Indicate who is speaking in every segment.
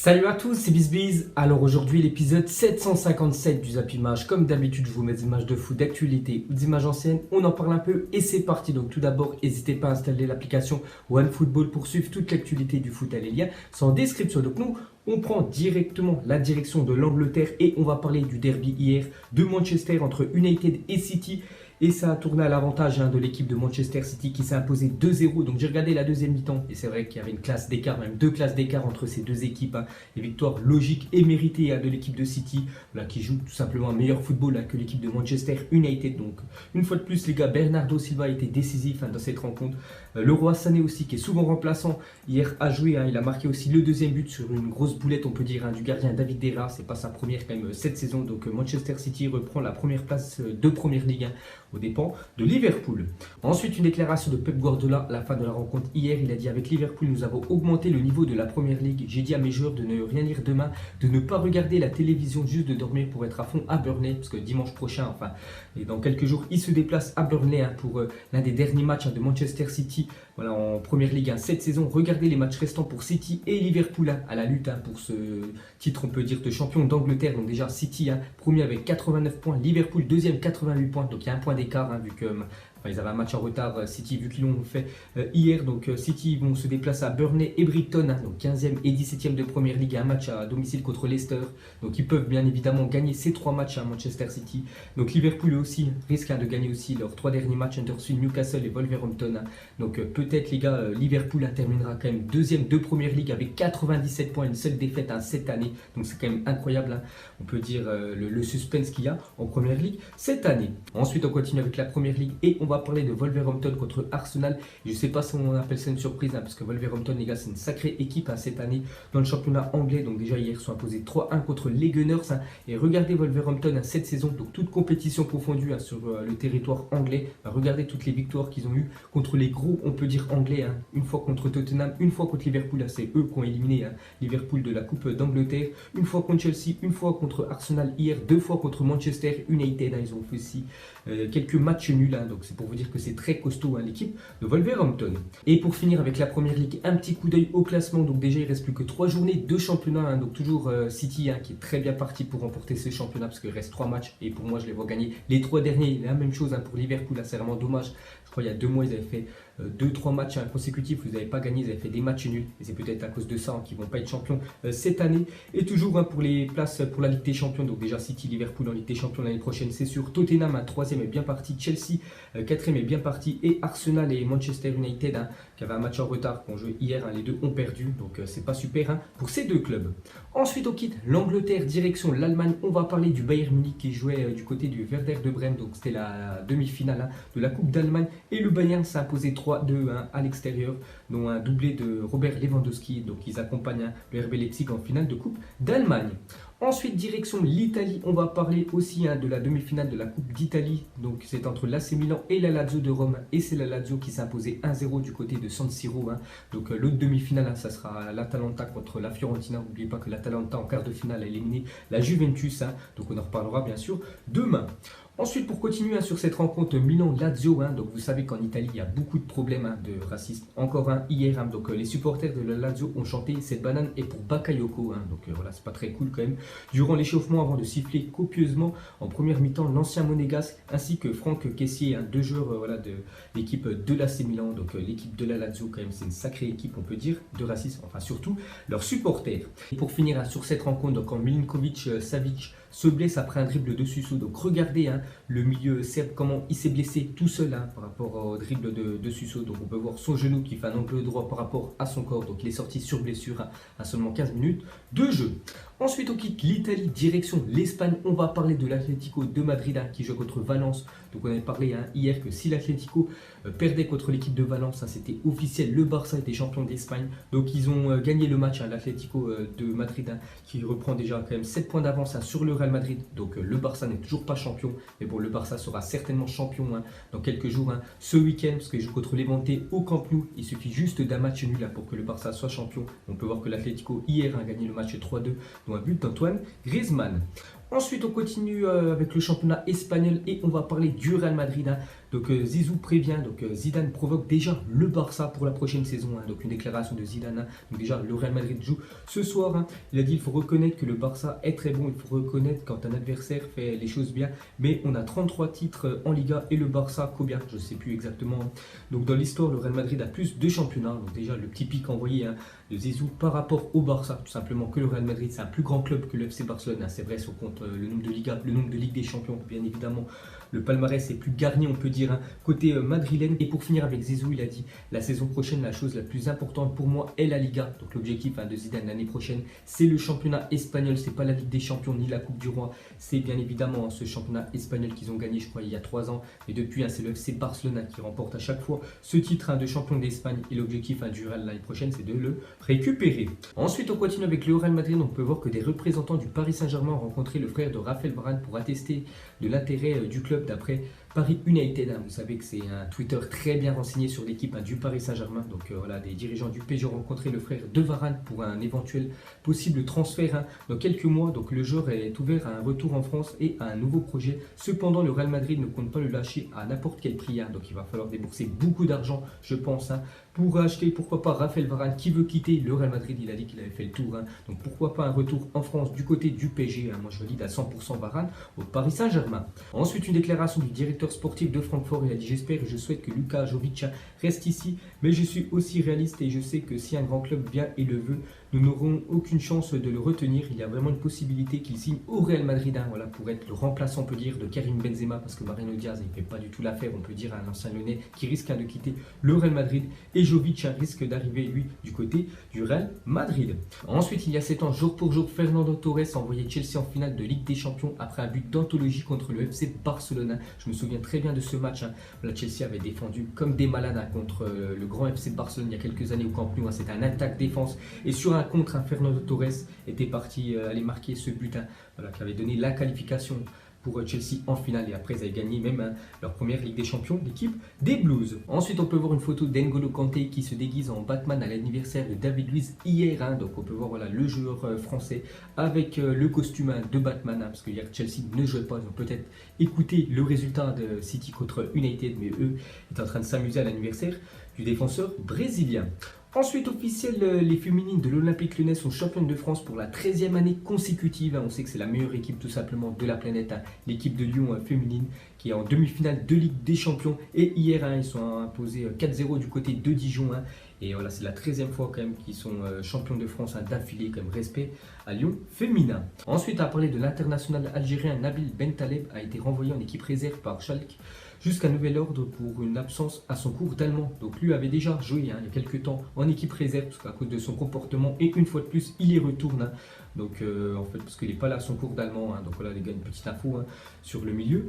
Speaker 1: Salut à tous, c'est BizBiz. Alors aujourd'hui l'épisode 757 du Zap Image. Comme d'habitude je vous mets des images de foot d'actualité ou des images anciennes. On en parle un peu et c'est parti. Donc tout d'abord n'hésitez pas à installer l'application OneFootball pour suivre toute l'actualité du foot. Les liens sont en description. Donc nous on prend directement la direction de l'Angleterre et on va parler du derby hier de Manchester entre United et City. Et ça a tourné à l'avantage de l'équipe de Manchester City qui s'est imposée 2-0. Donc j'ai regardé la deuxième mi-temps et c'est vrai qu'il y avait une classe d'écart, même deux classes d'écart entre ces deux équipes. Les victoires logiques et méritées de l'équipe de City qui joue tout simplement un meilleur football que l'équipe de Manchester United. Donc une fois de plus les gars, Bernardo Silva a été décisif dans cette rencontre. Leroy Sané aussi qui est souvent remplaçant hier a joué. Il a marqué aussi le deuxième but sur une grosse boulette on peut dire du gardien David De Gea. C'est pas sa première quand même cette saison. Donc Manchester City reprend la première place de Première Ligue aux dépens de Liverpool. Ensuite, une déclaration de Pep Guardiola à la fin de la rencontre hier. Il a dit: avec Liverpool, nous avons augmenté le niveau de la Première Ligue. J'ai dit à mes joueurs de ne rien lire demain, de ne pas regarder la télévision, juste de dormir pour être à fond à Burnley, parce que dimanche prochain, et dans quelques jours, il se déplace à Burnley pour l'un des derniers matchs de Manchester City en Première Ligue cette saison. Regardez les matchs restants pour City et Liverpool à la lutte pour ce titre, on peut dire, de champion d'Angleterre. Donc déjà, City premier avec 89 points, Liverpool deuxième 88 points, donc il y a un point d'écart vu que ils avaient un match en retard City vu qu'ils l'ont fait hier. Donc City vont se déplacer à Burnley et Brighton, donc 15e et 17e de Première Ligue, un match à domicile contre Leicester. Donc ils peuvent bien évidemment gagner ces trois matchs à Manchester City. Donc Liverpool aussi risque de gagner aussi leurs trois derniers matchs, Huddersfield, Newcastle et Wolverhampton. Donc peut-être les gars, Liverpool terminera quand même deuxième de Première Ligue avec 97 points, une seule défaite cette année. Donc c'est quand même incroyable, on peut dire le suspense qu'il y a en Première Ligue cette année. Ensuite on continue avec la Première Ligue et on va parler de Wolverhampton contre Arsenal. Je ne sais pas si on appelle ça une surprise parce que Wolverhampton les gars, c'est une sacrée équipe cette année dans le championnat anglais. Donc déjà hier ils sont imposés 3-1 contre les Gunners et regardez Wolverhampton cette saison, donc toute compétition confondue sur le territoire anglais. Regardez toutes les victoires qu'ils ont eues contre les gros, on peut dire anglais, une fois contre Tottenham, une fois contre Liverpool, c'est eux qui ont éliminé Liverpool de la Coupe d'Angleterre, une fois contre Chelsea, une fois contre Arsenal hier, deux fois contre Manchester United. Ils ont fait aussi quelques matchs nuls, donc c'est pour vous dire que c'est très costaud l'équipe de Wolverhampton. Et pour finir avec la Première Ligue, un petit coup d'œil au classement. Donc déjà il reste plus que 3 journées de championnat, donc toujours City qui est très bien parti pour remporter ce championnat parce qu'il reste 3 matchs et pour moi je les vois gagner les 3 derniers. La même chose pour Liverpool, c'est vraiment dommage. Je crois il y a 2 mois ils avaient fait 2-3 matchs consécutifs, vous n'avez pas gagné, ils avaient fait des matchs nuls et c'est peut-être à cause de ça qu'ils ne vont pas être champions cette année. Et toujours pour les places pour la Ligue des Champions, donc déjà City, Liverpool en Ligue des Champions l'année prochaine c'est sûr. Tottenham 3e est bien parti, Chelsea 4e est bien parti et Arsenal et Manchester United qui avaient un match en retard qu'on jouait hier, les deux ont perdu, donc c'est pas super pour ces deux clubs. Ensuite on quitte l'Angleterre, direction l'Allemagne. On va parler du Bayern Munich qui jouait du côté du Werder de Brême, donc c'était la demi-finale de la Coupe d'Allemagne et le Bayern s'est imposé 3-2 à l'extérieur, dont un doublé de Robert Lewandowski. Donc ils accompagnent le RB Leipzig en finale de Coupe d'Allemagne. Ensuite, direction l'Italie, on va parler aussi de la demi-finale de la Coupe d'Italie. Donc c'est entre l'AC Milan et la Lazio de Rome. Et c'est la Lazio qui s'est imposée 1-0 du côté de San Siro. Donc l'autre demi-finale, ça sera l'Atalanta contre la Fiorentina. N'oubliez pas que l'Atalanta en quart de finale a éliminé la Juventus. Donc on en reparlera bien sûr demain. Ensuite, pour continuer sur cette rencontre Milan-Lazio, donc vous savez qu'en Italie, il y a beaucoup de problèmes de racisme. Encore hier, donc les supporters de la Lazio ont chanté «Cette banane est pour Bakayoko». Donc voilà, c'est pas très cool quand même. Durant l'échauffement, avant de siffler copieusement en première mi-temps, l'ancien monégasque ainsi que Franck Kessié, deux joueurs de l'équipe de l'AC Milan. Donc l'équipe de la Lazio, quand même, c'est une sacrée équipe, on peut dire, de racisme. Enfin, surtout leurs supporters. Et pour finir sur cette rencontre, donc quand Milinkovic-Savic se blesse après un dribble de Suso. Donc regardez le milieu serbe, comment il s'est blessé tout seul par rapport au dribble de Suso. Donc on peut voir son genou qui fait un angle droit par rapport à son corps. Donc il est sorti sur blessure à seulement 15 minutes de jeu. Ensuite on quitte l'Italie, direction l'Espagne. On va parler de l'Atlético de Madrid qui joue contre Valence. Donc on avait parlé hier que si l'Atlético perdait contre l'équipe de Valence, c'était officiel, le Barça était champion d'Espagne. Donc ils ont gagné le match, l'Atlético de Madrid qui reprend déjà quand même 7 points d'avance sur le Real Madrid. Donc le Barça n'est toujours pas champion, mais bon, le Barça sera certainement champion dans quelques jours ce week-end, parce qu'il joue contre Levante au Camp Nou. Il suffit juste d'un match nul pour que le Barça soit champion. On peut voir que l'Atlético hier a gagné le match 3-2, dont un but d'Antoine Griezmann. Ensuite, on continue avec le championnat espagnol et on va parler du Real Madrid. Donc Zizou prévient, Zidane provoque déjà le Barça pour la prochaine saison. Donc une déclaration de Zidane. Donc déjà, le Real Madrid joue ce soir. Il a dit il faut reconnaître que le Barça est très bon. Il faut reconnaître quand un adversaire fait les choses bien. Mais on a 33 titres en Liga et le Barça combien? Je ne sais plus exactement. Donc dans l'histoire, le Real Madrid a plus de championnats. Donc déjà, le petit pic envoyé de Zizou par rapport au Barça. Tout simplement que le Real Madrid, c'est un plus grand club que le FC Barcelone. C'est vrai, si on compte le nombre de Liga, le nombre de Ligue des Champions, bien évidemment. Le palmarès est plus garni, on peut dire, côté madrilène. Et pour finir avec Zizou, il a dit la saison prochaine, la chose la plus importante pour moi est la Liga. Donc l'objectif de Zidane l'année prochaine, c'est le championnat espagnol. C'est pas la Ligue des Champions ni la Coupe du Roi. C'est bien évidemment ce championnat espagnol qu'ils ont gagné, je crois, il y a 3 ans. Et depuis, c'est le FC Barcelone qui remporte à chaque fois ce titre de champion d'Espagne. Et l'objectif du Real l'année prochaine, c'est de le récupérer. Ensuite, on continue avec le Real Madrid. On peut voir que des représentants du Paris Saint-Germain ont rencontré le frère de Raphaël Varane pour attester de l'intérêt du club d'après Paris United. Vous savez que c'est un Twitter très bien renseigné sur l'équipe du Paris Saint-Germain. Donc voilà, des dirigeants du PSG ont rencontré le frère de Varane pour un éventuel possible transfert dans quelques mois. Donc le joueur est ouvert à un retour en France et à un nouveau projet. Cependant, le Real Madrid ne compte pas le lâcher à n'importe quel prix. Donc il va falloir débourser beaucoup d'argent, je pense, pour acheter, pourquoi pas, Raphaël Varane qui veut quitter le Real Madrid. Il a dit qu'il avait fait le tour. Donc pourquoi pas un retour en France du côté du PSG. Moi je valide à 100% Varane au Paris Saint-Germain. Ensuite, une déclaration du directeur sportif de Francfort. Il a dit j'espère et je souhaite que Luka Jovic reste ici, mais je suis aussi réaliste et je sais que si un grand club vient et le veut, nous n'aurons aucune chance de le retenir. Il y a vraiment une possibilité qu'il signe au Real Madrid, voilà, pour être le remplaçant, on peut dire, de Karim Benzema, parce que Mariano Diaz ne fait pas du tout l'affaire, on peut dire, à l'ancien Lyonnais qui risque de quitter le Real Madrid. Et Jovic risque d'arriver, lui, du côté du Real Madrid. Ensuite, il y a 7 ans, jour pour jour, Fernando Torres a envoyé Chelsea en finale de Ligue des Champions après un but d'anthologie contre le FC Barcelone. Je me souviens très bien de ce match. La Chelsea avait défendu comme des malades contre le grand FC Barcelone il y a quelques années au Camp Nou. C'était un attaque-défense. Et sur un contre, Fernando Torres était parti aller marquer ce but qui avait donné la qualification pour Chelsea en finale. Et après, ils avaient gagné même leur première Ligue des Champions, l'équipe des Blues. Ensuite, on peut voir une photo d'N'Golo Kanté qui se déguise en Batman à l'anniversaire de David Luiz hier. Donc, on peut voir le joueur français avec le costume de Batman. Parce que hier, Chelsea ne jouait pas. Ils ont peut-être écouté le résultat de City contre United, mais eux étaient en train de s'amuser à l'anniversaire du défenseur brésilien. Ensuite, officiel, les féminines de l'Olympique Lyonnais sont championnes de France pour la 13e année consécutive. On sait que c'est la meilleure équipe tout simplement de la planète, l'équipe de Lyon féminine qui est en demi-finale de Ligue des Champions. Et hier, ils sont imposés 4-0 du côté de Dijon. Et voilà, c'est la 13e fois quand même qu'ils sont champions de France d'affilée, comme respect à Lyon féminin. Ensuite, à parler de l'international algérien Nabil Bentaleb a été renvoyé en équipe réserve par Schalke jusqu'à nouvel ordre pour une absence à son cours d'allemand. Donc lui avait déjà joué il y a quelques temps en équipe réserve parce qu'à cause de son comportement et une fois de plus il y retourne. Donc en fait parce qu'il n'est pas là à son cours d'allemand. Donc voilà les gars, une petite info sur le milieu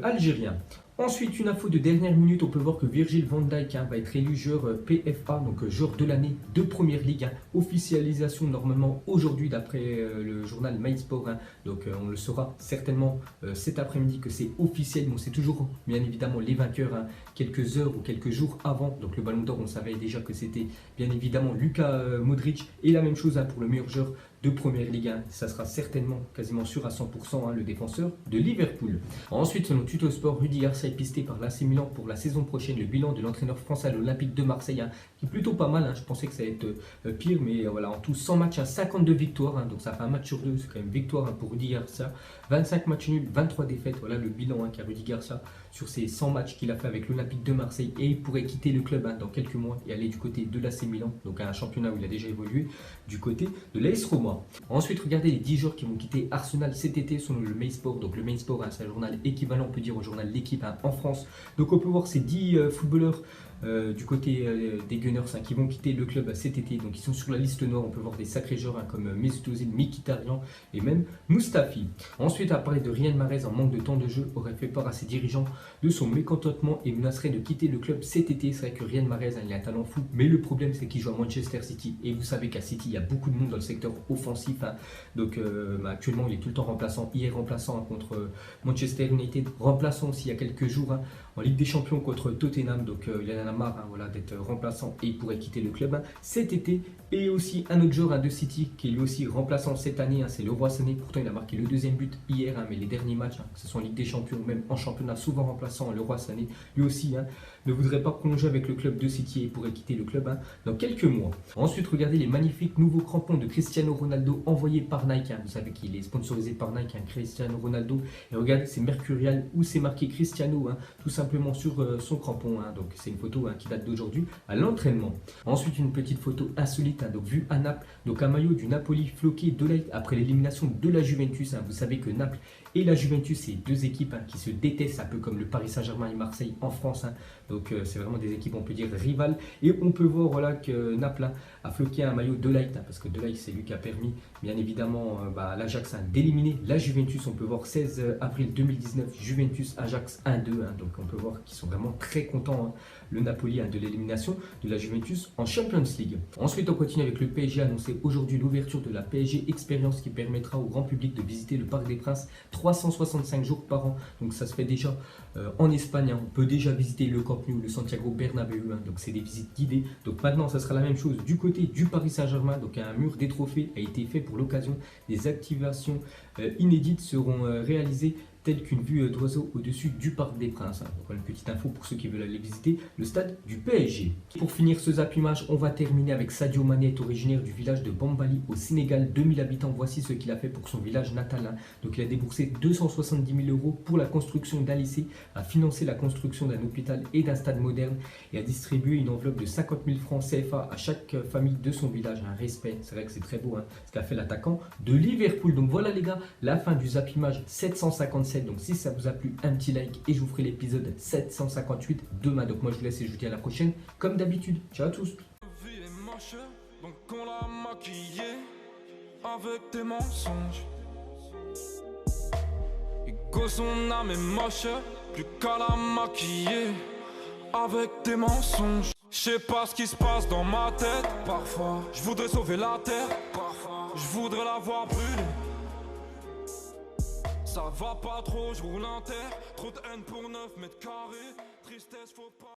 Speaker 1: algérien. Ensuite, une info de dernière minute, on peut voir que Virgil van Dijk va être élu joueur PFA, donc joueur de l'année de Première Ligue. Officialisation normalement aujourd'hui d'après le journal MySport. Donc on le saura certainement cet après-midi que c'est officiel. Bon, c'est toujours bien évidemment les vainqueurs quelques heures ou quelques jours avant. Donc le Ballon d'Or, on savait déjà que c'était bien évidemment Luka Modric. Et la même chose pour le meilleur joueur de Première Ligue 1. Ça sera certainement quasiment sûr à 100% le défenseur de Liverpool. Ensuite, selon Tuto Sport, Rudi Garcia est pisté par l'AC Milan pour la saison prochaine. Le bilan de l'entraîneur français à l'Olympique de Marseille qui est plutôt pas mal. Je pensais que ça allait être pire, mais voilà, en tout 100 matchs, 52 victoires. Donc ça fait un match sur deux, c'est quand même victoire pour Rudi Garcia. 25 matchs nuls, 23 défaites. Voilà le bilan qu'a Rudi Garcia sur ces 100 matchs qu'il a fait avec l'Olympique de Marseille. Et il pourrait quitter le club dans quelques mois et aller du côté de l'AC Milan, donc à un championnat où il a déjà évolué, du côté de l'AS Roma. Ensuite, regardez les 10 joueurs qui vont quitter Arsenal cet été selon le MySport. Donc le MySport, c'est un journal équivalent, on peut dire, au journal L'équipe en France. Donc on peut voir ces 10 footballeurs du côté des Gunners qui vont quitter le club cet été. Donc ils sont sur la liste noire. On peut voir des sacrés joueurs comme Mesut Ozil, Mkhitaryan et même Mustafi. Ensuite, à parler de Riyad Mahrez en manque de temps de jeu, aurait fait part à ses dirigeants de son mécontentement et menacerait de quitter le club cet été. C'est vrai que Riyad Mahrez, il a un talent fou, mais le problème c'est qu'il joue à Manchester City. Et vous savez qu'à City, il y a beaucoup de monde dans le secteur offensif. Donc actuellement, il est tout le temps remplaçant. Hier, remplaçant contre Manchester United. Remplaçant aussi il y a quelques jours en Ligue des Champions contre Tottenham. Donc il en a marre voilà, d'être remplaçant et il pourrait quitter le club cet été. Et aussi un autre joueur de City qui est lui aussi remplaçant cette année, c'est Leroy Sané. Pourtant il a marqué le deuxième but hier, mais les derniers matchs, que ce soit en Ligue des Champions ou même en championnat, souvent remplaçant Leroy Sané, lui aussi ne voudrait pas prolonger avec le club de City et pourrait quitter le club dans quelques mois. Ensuite, regardez les magnifiques nouveaux crampons de Cristiano Ronaldo envoyés par Nike. Vous savez qu'il est sponsorisé par Nike, Cristiano Ronaldo. Et regardez, c'est Mercurial où c'est marqué Cristiano, tout simplement sur son crampon. Donc c'est une photo qui date d'aujourd'hui à l'entraînement. Ensuite, une petite photo insolite, donc vue à Naples. Donc un maillot du Napoli floqué de light après l'élimination de la Juventus. Vous savez que Naples et la Juventus, c'est deux équipes qui se détestent, un peu comme le Paris Saint-Germain et Marseille en France. Donc c'est vraiment des équipes, on peut dire, rivales. Et on peut voir voilà, que Naples a floqué un maillot de light, parce que de light, c'est lui qui a permis, bien évidemment, à l'Ajax d'éliminer la Juventus. On peut voir 16 avril 2019, Juventus-Ajax 1-2. Donc on peut voir qu'ils sont vraiment très contents, le Napoli, de l'élimination de la Juventus en Champions League. Ensuite, on continue avec le PSG, annoncé aujourd'hui l'ouverture de la PSG Experience qui permettra au grand public de visiter le Parc des Princes 365 jours par an. Donc ça se fait déjà en Espagne. On peut déjà visiter le Camp Nou, le Santiago Bernabéu. Donc c'est des visites guidées. Donc maintenant, ça sera la même chose du côté du Paris Saint-Germain. Donc un mur des trophées a été fait pour l'occasion. Des activations inédites seront réalisées, telle qu'une vue d'oiseau au-dessus du Parc des Princes. Donc une petite info pour ceux qui veulent aller visiter le stade du PSG. Pour finir ce Zap Image, on va terminer avec Sadio Mané, originaire du village de Bambali au Sénégal, 2000 habitants. Voici ce qu'il a fait pour son village natal. Donc il a déboursé 270 000 euros pour la construction d'un lycée, a financé la construction d'un hôpital et d'un stade moderne et a distribué une enveloppe de 50 000 francs CFA à chaque famille de son village. Un respect, c'est vrai que c'est très beau ce qu'a fait l'attaquant de Liverpool. Donc voilà les gars, la fin du Zap Image 757. Donc si ça vous a plu, un petit like et je vous ferai l'épisode 758 demain. Donc moi je vous laisse et je vous dis à la prochaine comme d'habitude. Ciao à tous.
Speaker 2: Donc on l'a maquillé avec des mensonges. Et que son âme est moche, plus qu'à la maquiller avec des mensonges. Je sais pas ce qui se passe dans ma tête. Parfois je voudrais sauver la terre, parfois je voudrais la voir brûler. Ça va pas trop, je roule en terre. Trop de haine pour 9 mètres carrés. Tristesse, faut pas.